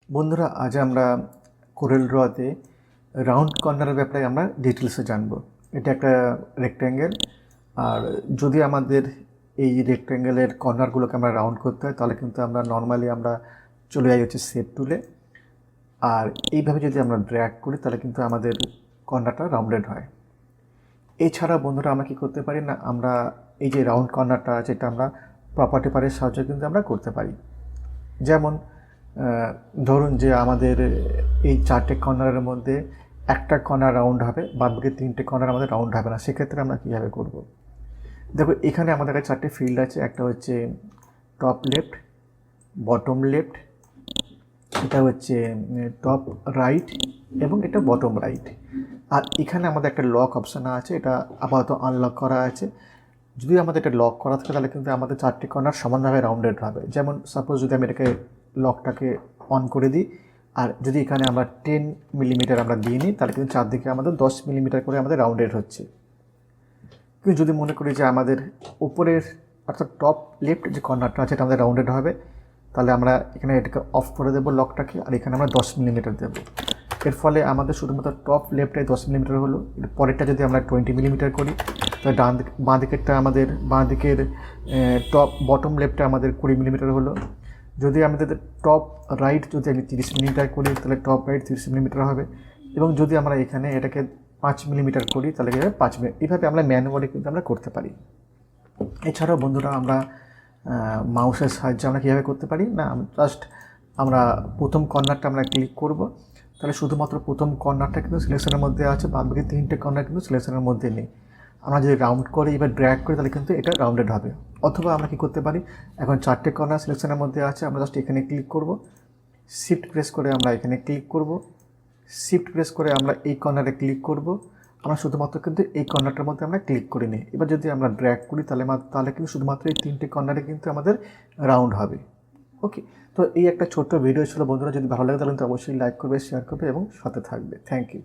বন্ধুরা, আজ আমরা কোরেল ড্রতে রাউন্ড কর্নারের ব্যাপারে আমরা ডিটেলসে জানবো। এটা একটা রেক্ট্যাঙ্গেল, আর যদি আমাদের এই রেক্ট্যাঙ্গেলের কর্নারগুলোকে আমরা রাউন্ড করতে হয় তাহলে কিন্তু আমরা নর্মালি আমরা চলে যাই হচ্ছে শেপ টুলে, আর এইভাবে যদি আমরা ড্র্যাগ করি তাহলে কিন্তু আমাদের কর্নারটা রাউন্ডেড হয়। এছাড়া বন্ধুরা আমরা কী করতে পারি না, আমরা এই যে রাউন্ড কর্নারটা আছে এটা আমরা প্রপার্টি বারের সাহায্যে কিন্তু আমরা করতে পারি। যেমন ধরুন যে আমাদের এই 4টে কর্নারের মধ্যে একটা কর্নার রাউন্ড হবে, বাদবাকি 3টে কর্নার আমাদের রাউন্ড হবে না। সেক্ষেত্রে আমরা কীভাবে করব? দেখো, এখানে আমাদের কাছে 4টে ফিল্ড আছে। একটা হচ্ছে টপ লেফট, বটম লেফট, এটা হচ্ছে টপ রাইট এবং এটা বটম রাইট। আর এখানে আমাদের একটা লক অপশান আছে, এটা আপাতত আনলক করা আছে। যদি আমাদের এটা লক করা থাকে তাহলে কিন্তু আমাদের 4টে কর্নার সমানভাবে রাউন্ডেড হবে। যেমন সাপোজ যদি আমি এটাকে লকটাকে অন করে দিই, আর যদি এখানে আমরা 10 মিলিমিটার আমরা দিয়ে নিই তাহলে কিন্তু চারদিকে আমাদের 10 মিলিমিটার করে আমাদের রাউন্ডেড হচ্ছে। কিন্তু যদি মনে করি যে আমাদের উপরের অর্থাৎ টপ লেফট যে কর্নারটা আছে এটা আমাদের রাউন্ডেড হবে, তাহলে আমরা এখানে এটাকে অফ করে দেবো লকটাকে, আর এখানে আমরা 10 মিলিমিটার দেবো। এর ফলে আমাদের শুধুমাত্র টপ লেফটে 10 মিলিমিটার হলো। এর পরেরটা যদি আমরা 20 মিলিমিটার করি তাহলে বাঁ দিকেরটা আমাদের বাঁ দিকের বটম লেফটে আমাদের 20 মিলিমিটার হলো। যদি আমাদের টপ রাইট যদি আমি 30 মিলিমিটার করি তাহলে টপ রাইট 30 মিলিমিটার হবে। এবং যদি আমরা এখানে এটাকে 5 মিলিমিটার করি তাহলে কী হবে 5 মিলিমিটার। এইভাবে আমরা ম্যানুয়ালি কিন্তু আমরা করতে পারি। এছাড়াও বন্ধুরা আমরা মাউসের সাহায্যে আমরা কীভাবে করতে পারি না, জাস্ট আমরা প্রথম কর্নারটা আমরা ক্লিক করব, তাহলে শুধুমাত্র প্রথম কর্নারটা কিন্তু সিলেকশনের মধ্যে আছে, বাকি 3টে কর্নার কিন্তু সিলেকশনের মধ্যে নেই। আমরা যদি রাউন্ড করি এবার ড্র্যাগ করি তাহলে কিন্তু এটা রাউন্ডেড হবে। অথবা আমরা কী করতে পারি, এখন 4টে কর্নার সিলেকশনের মধ্যে আছে, আমরা জাস্ট এখানে ক্লিক করব, শিফট প্রেস করে আমরা এখানে ক্লিক করব, শিফট প্রেস করে আমরা এই কর্নারে ক্লিক করব। আমরা শুধুমাত্র কিন্তু এই কর্নারটার মধ্যে আমরা ক্লিক করে নিই। এবার যদি আমরা ড্র্যাগ করি তাহলে কিন্তু শুধুমাত্র এই 3টে কর্নারে কিন্তু আমাদের রাউন্ড হবে। ওকে, তো এই একটা ছোট্ট ভিডিও ছিল বন্ধুরা। যদি ভালো লাগে তাহলে কিন্তু অবশ্যই লাইক করবে, শেয়ার করবে এবং সাথে থাকবে। Thank you.